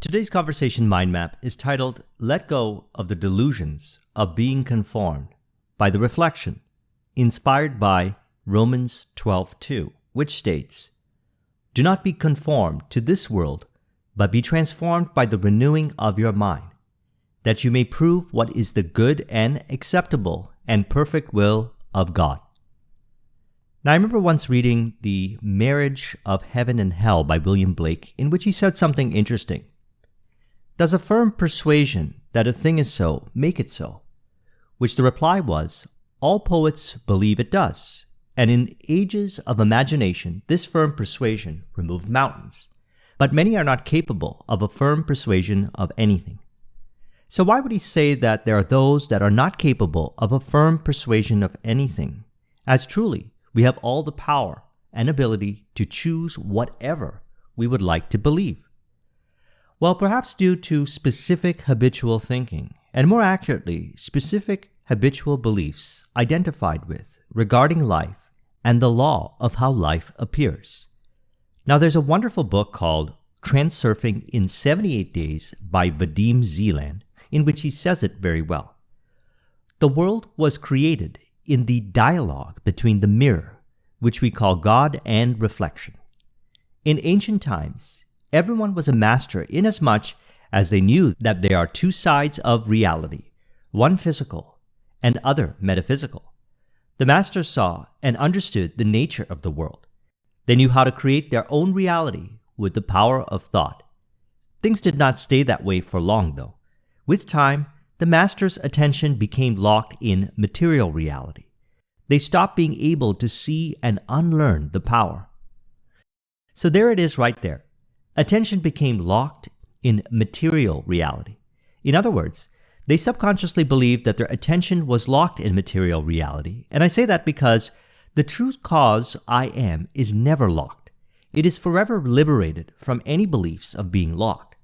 Today's conversation mind map is titled Let Go of the Delusions of Being Conformed by the Reflection, inspired by Romans 12:2, which states, "Do not be conformed to this world, but be transformed by the renewing of your mind, that you may prove what is the good and acceptable and perfect will of God." Now, I remember once reading The Marriage of Heaven and Hell by William Blake, in which he said something interesting. Does a firm persuasion that a thing is so make it so? Which the reply was, all poets believe it does, and in ages of imagination, this firm persuasion removed mountains. But many are not capable of a firm persuasion of anything. So why would he say that there are those that are not capable of a firm persuasion of anything, as truly we have all the power and ability to choose whatever we would like to believe? Well, perhaps due to specific habitual thinking, and more accurately, specific habitual beliefs identified with regarding life and the law of how life appears. Now, there's a wonderful book called Transurfing in 78 Days by Vadim Zeland, in which he says it very well. The world was created in the dialogue between the mirror, which we call God, and reflection. In ancient times, everyone was a master inasmuch as they knew that there are two sides of reality, one physical and other metaphysical. The masters saw and understood the nature of the world. They knew how to create their own reality with the power of thought. Things did not stay that way for long, though. With time, the master's attention became locked in material reality. They stopped being able to see and unlearn the power. So there it is right there. Attention became locked in material reality. In other words, they subconsciously believed that their attention was locked in material reality. And I say that because the true cause, I am, is never locked. It is forever liberated from any beliefs of being locked.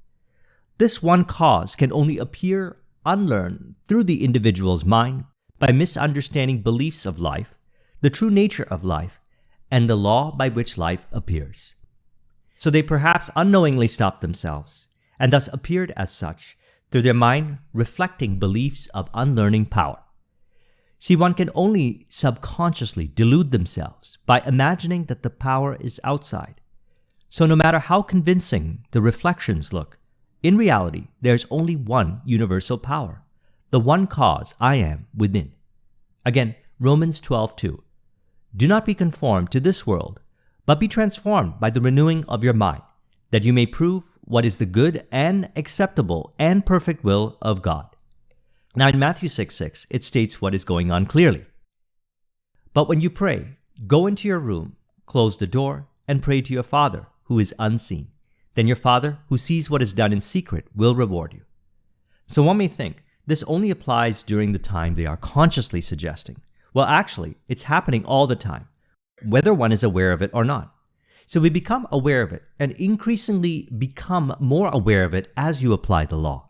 This one cause can only appear unlearned through the individual's mind by misunderstanding beliefs of life, the true nature of life, and the law by which life appears. So they perhaps unknowingly stopped themselves, and thus appeared as such, through their mind reflecting beliefs of unlearning power. See, one can only subconsciously delude themselves by imagining that the power is outside. So no matter how convincing the reflections look, in reality, there's only one universal power, the one cause, I am, within. Again, Romans 12:2. Do not be conformed to this world, but be transformed by the renewing of your mind, that you may prove what is the good and acceptable and perfect will of God. Now in Matthew 6:6, it states what is going on clearly. But when you pray, go into your room, close the door, and pray to your Father, who is unseen. Then your Father, who sees what is done in secret, will reward you. So one may think, this only applies during the time they are consciously suggesting. Well, actually, it's happening all the time, whether one is aware of it or not. So we become aware of it and increasingly become more aware of it as you apply the law.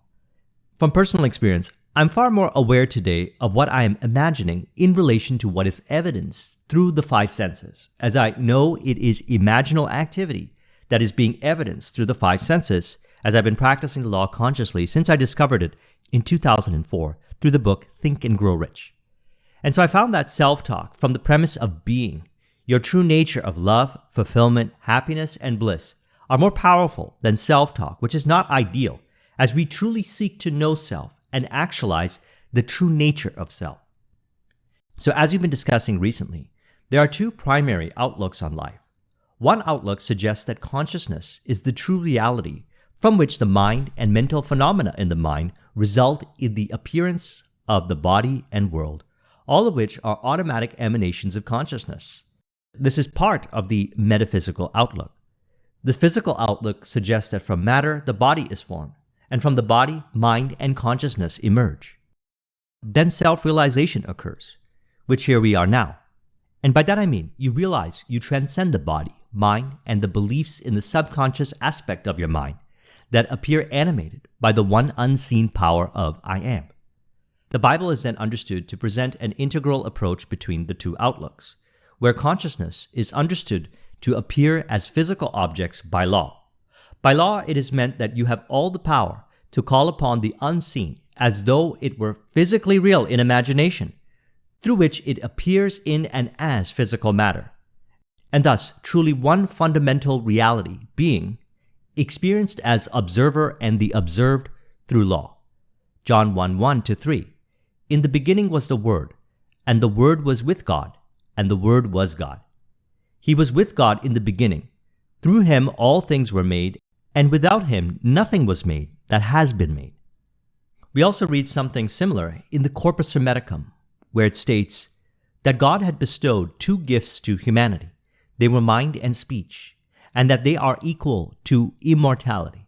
From personal experience, I'm far more aware today of what I am imagining in relation to what is evidenced through the five senses, as I know it is imaginal activity that is being evidenced through the five senses, as I've been practicing the law consciously since I discovered it in 2004 through the book Think and Grow Rich. And so I found that self-talk from the premise of being, your true nature of love, fulfillment, happiness, and bliss, are more powerful than self-talk, which is not ideal, as we truly seek to know self and actualize the true nature of self. So as we've been discussing recently, there are two primary outlooks on life. One outlook suggests that consciousness is the true reality from which the mind and mental phenomena in the mind result in the appearance of the body and world, all of which are automatic emanations of consciousness. This is part of the metaphysical outlook. The physical outlook suggests that from matter, the body is formed, and from the body, mind and consciousness emerge. Then self-realization occurs, which here we are now. And by that I mean, you realize you transcend the body, mind, and the beliefs in the subconscious aspect of your mind that appear animated by the one unseen power of I am. The Bible is then understood to present an integral approach between the two outlooks, where consciousness is understood to appear as physical objects by law, By law, it is meant that you have all the power to call upon the unseen as though it were physically real in imagination, through which it appears in and as physical matter, and thus truly one fundamental reality being experienced as observer and the observed through law. John 1:1-3. In the beginning was the Word, and the Word was with God, and the Word was God. He was with God in the beginning. Through him all things were made, and without him nothing was made that has been made. We also read something similar in the Corpus Hermeticum, where it states that God had bestowed two gifts to humanity. They were mind and speech, and that they are equal to immortality.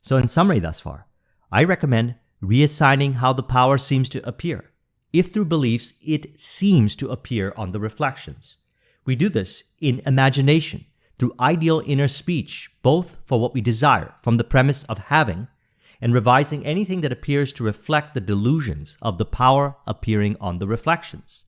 So in summary thus far, I recommend reassigning how the power seems to appear, if through beliefs it seems to appear on the reflections. We do this in imagination, through ideal inner speech, both for what we desire from the premise of having, and revising anything that appears to reflect the delusions of the power appearing on the reflections.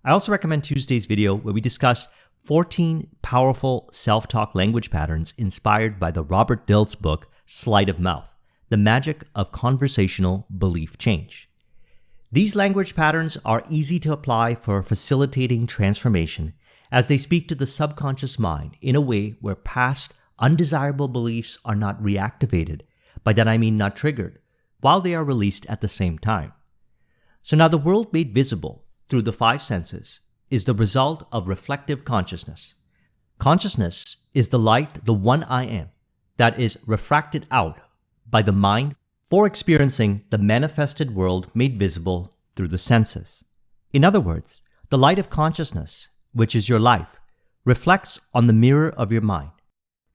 I also recommend Tuesday's video where we discuss 14 powerful self-talk language patterns inspired by the Robert Dilts book, Sleight of Mouth, The Magic of Conversational Belief Change. These language patterns are easy to apply for facilitating transformation as they speak to the subconscious mind in a way where past undesirable beliefs are not reactivated. By that I mean not triggered, while they are released at the same time. So now the world made visible through the five senses is the result of reflective consciousness. Consciousness is the light, the one I am, that is refracted out by the mind for experiencing the manifested world made visible through the senses. In other words, the light of consciousness, which is your life, reflects on the mirror of your mind.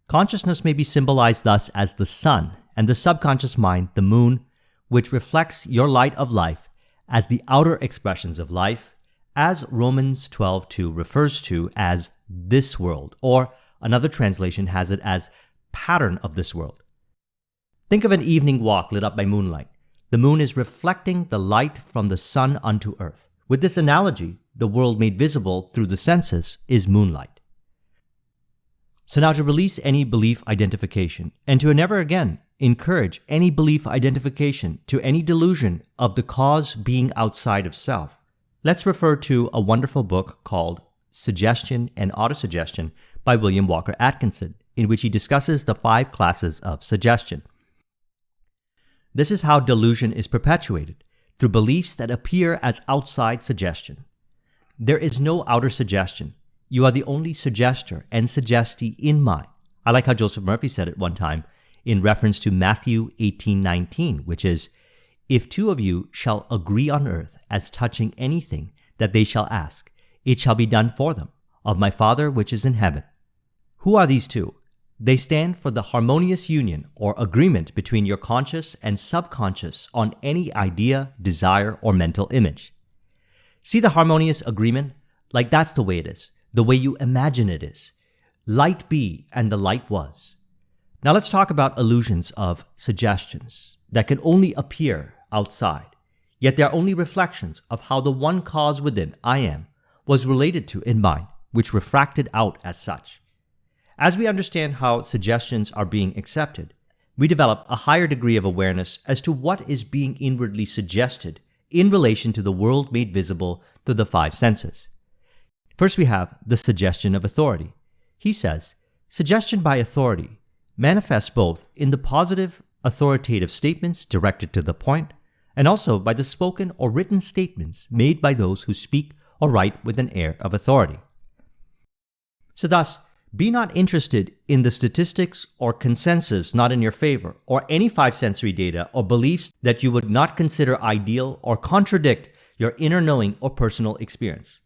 Consciousness may be symbolized thus as the sun, and the subconscious mind, the moon, which reflects your light of life as the outer expressions of life, as Romans 12:2 refers to as this world, or another translation has it as pattern of this world. Think of an evening walk lit up by moonlight. The moon is reflecting the light from the sun unto earth. With this analogy, the world made visible through the senses is moonlight. So now to release any belief identification, and to never again encourage any belief identification to any delusion of the cause being outside of self, let's refer to a wonderful book called Suggestion and Autosuggestion by William Walker Atkinson, in which he discusses the 5 classes of suggestion. This is how delusion is perpetuated, through beliefs that appear as outside suggestion. There is no outer suggestion. You are the only suggester and suggestee in mind. I like how Joseph Murphy said it one time in reference to Matthew 18:19, which is, "If 2 of you shall agree on earth as touching anything that they shall ask, it shall be done for them of my Father which is in heaven." Who are these 2? They stand for the harmonious union or agreement between your conscious and subconscious on any idea, desire, or mental image. See the harmonious agreement? Like that's the way it is. The way you imagine it is. Light be, and the light was. Now let's talk about illusions of suggestions that can only appear outside, yet they are only reflections of how the one cause within, I am, was related to in mind, which refracted out as such. As we understand how suggestions are being accepted, we develop a higher degree of awareness as to what is being inwardly suggested in relation to the world made visible through the 5 senses. First, we have the suggestion of authority. He says, suggestion by authority manifests both in the positive, authoritative statements directed to the point, and also by the spoken or written statements made by those who speak or write with an air of authority. So thus, be not interested in the statistics or consensus not in your favor, or any 5 sensory data or beliefs that you would not consider ideal or contradict your inner knowing or personal experience.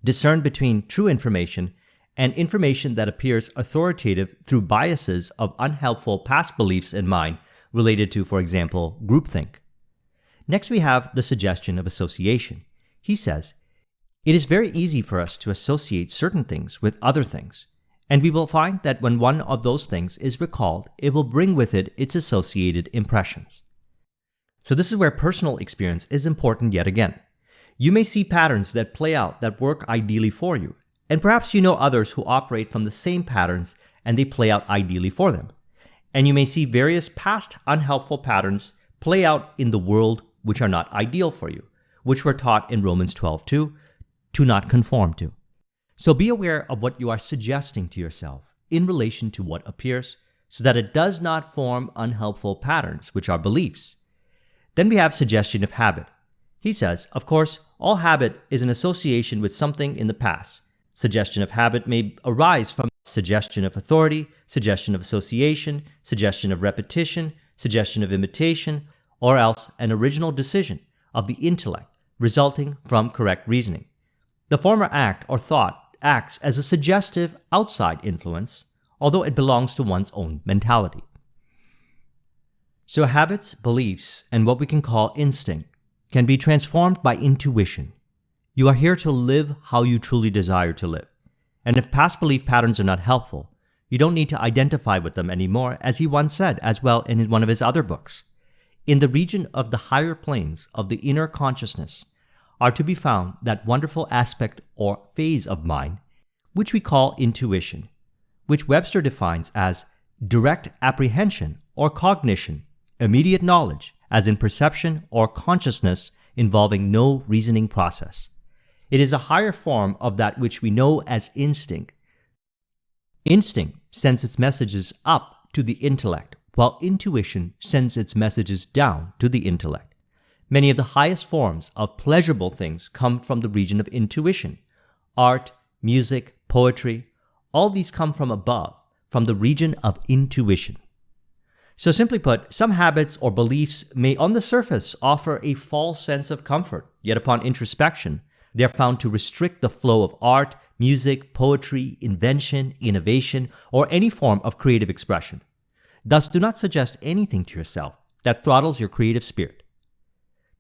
Discern between true information and information that appears authoritative through biases of unhelpful past beliefs in mind related to, for example, groupthink. Next, we have the suggestion of association. He says, it is very easy for us to associate certain things with other things, and we will find that when one of those things is recalled, it will bring with it its associated impressions. So this is where personal experience is important yet again. You may see patterns that play out that work ideally for you, and perhaps you know others who operate from the same patterns and they play out ideally for them. And you may see various past unhelpful patterns play out in the world which are not ideal for you, which we're taught in Romans 12:2 to not conform to. So be aware of what you are suggesting to yourself in relation to what appears, so that it does not form unhelpful patterns, which are beliefs. Then we have suggestion of habit. He says, of course, all habit is an association with something in the past. Suggestion of habit may arise from suggestion of authority, suggestion of association, suggestion of repetition, suggestion of imitation, or else an original decision of the intellect resulting from correct reasoning. The former act or thought acts as a suggestive outside influence, although it belongs to one's own mentality. So habits, beliefs, and what we can call instinct can be transformed by intuition. You are here to live how you truly desire to live. And if past belief patterns are not helpful, you don't need to identify with them anymore, as he once said as well in one of his other books. In the region of the higher planes of the inner consciousness are to be found that wonderful aspect or phase of mind, which we call intuition, which Webster defines as direct apprehension or cognition, immediate knowledge, as in perception or consciousness involving no reasoning process. It is a higher form of that which we know as instinct. Instinct sends its messages up to the intellect, while intuition sends its messages down to the intellect. Many of the highest forms of pleasurable things come from the region of intuition. Art, music, poetry, all these come from above, from the region of intuition. So simply put, some habits or beliefs may on the surface offer a false sense of comfort, yet upon introspection, they are found to restrict the flow of art, music, poetry, invention, innovation, or any form of creative expression. Thus, do not suggest anything to yourself that throttles your creative spirit.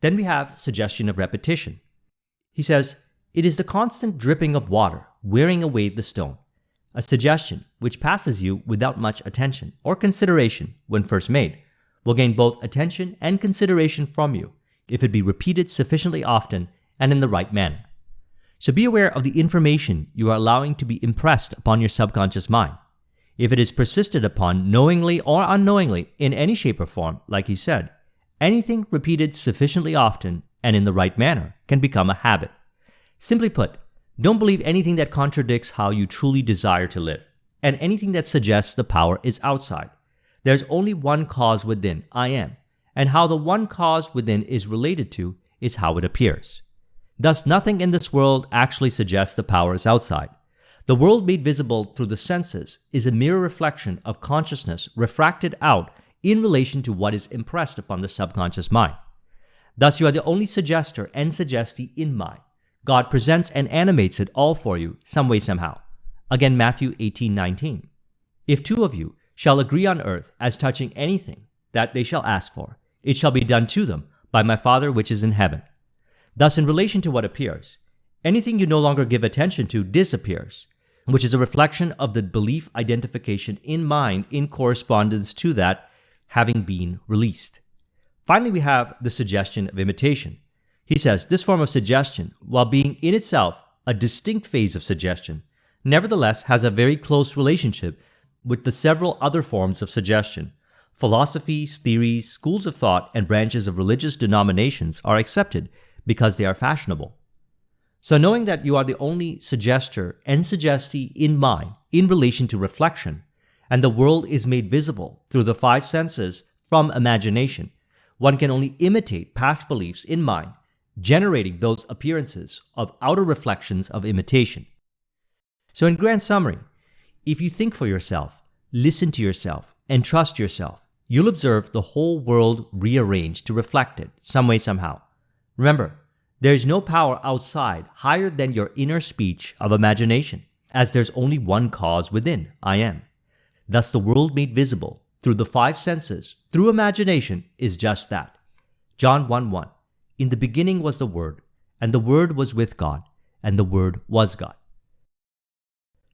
Then we have suggestion of repetition. He says, it is the constant dripping of water wearing away the stone. A suggestion which passes you without much attention or consideration when first made will gain both attention and consideration from you if it be repeated sufficiently often and in the right manner. So be aware of the information you are allowing to be impressed upon your subconscious mind. If it is persisted upon knowingly or unknowingly in any shape or form, like he said, anything repeated sufficiently often and in the right manner can become a habit. Simply put, don't believe anything that contradicts how you truly desire to live, and anything that suggests the power is outside. There's only one cause within, I am, and how the one cause within is related to is how it appears. Thus, nothing in this world actually suggests the power is outside. The world made visible through the senses is a mere reflection of consciousness refracted out in relation to what is impressed upon the subconscious mind. Thus, you are the only suggester and suggestee in mind. God presents and animates it all for you, some way, somehow. Again, Matthew 18:19. If two of you shall agree on earth as touching anything that they shall ask for, it shall be done to them by my Father which is in heaven. Thus, in relation to what appears, anything you no longer give attention to disappears, which is a reflection of the belief identification in mind in correspondence to that having been released. Finally, we have the suggestion of imitation. He says this form of suggestion, while being in itself a distinct phase of suggestion, nevertheless has a very close relationship with the several other forms of suggestion. Philosophies, theories, schools of thought, and branches of religious denominations are accepted because they are fashionable. So knowing that you are the only suggester and suggestee in mind in relation to reflection, and the world is made visible through the five senses from imagination, one can only imitate past beliefs in mind, generating those appearances of outer reflections of imitation. So in grand summary, if you think for yourself, listen to yourself, and trust yourself, you'll observe the whole world rearranged to reflect it, some way, somehow. Remember, there is no power outside higher than your inner speech of imagination, as there's only one cause within, I am. Thus the world made visible through the five senses, through imagination, is just that. John 1:1. In the beginning was the Word, and the Word was with God, and the Word was God.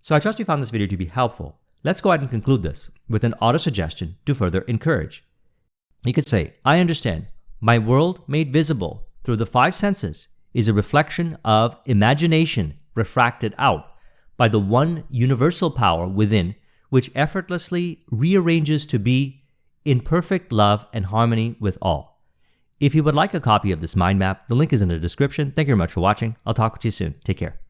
So I trust you found this video to be helpful. Let's go ahead and conclude this with an auto-suggestion to further encourage. You could say, I understand. My world made visible through the five senses is a reflection of imagination refracted out by the one universal power within, which effortlessly rearranges to be in perfect love and harmony with all. If you would like a copy of this mind map, the link is in the description. Thank you very much for watching. I'll talk with you soon. Take care.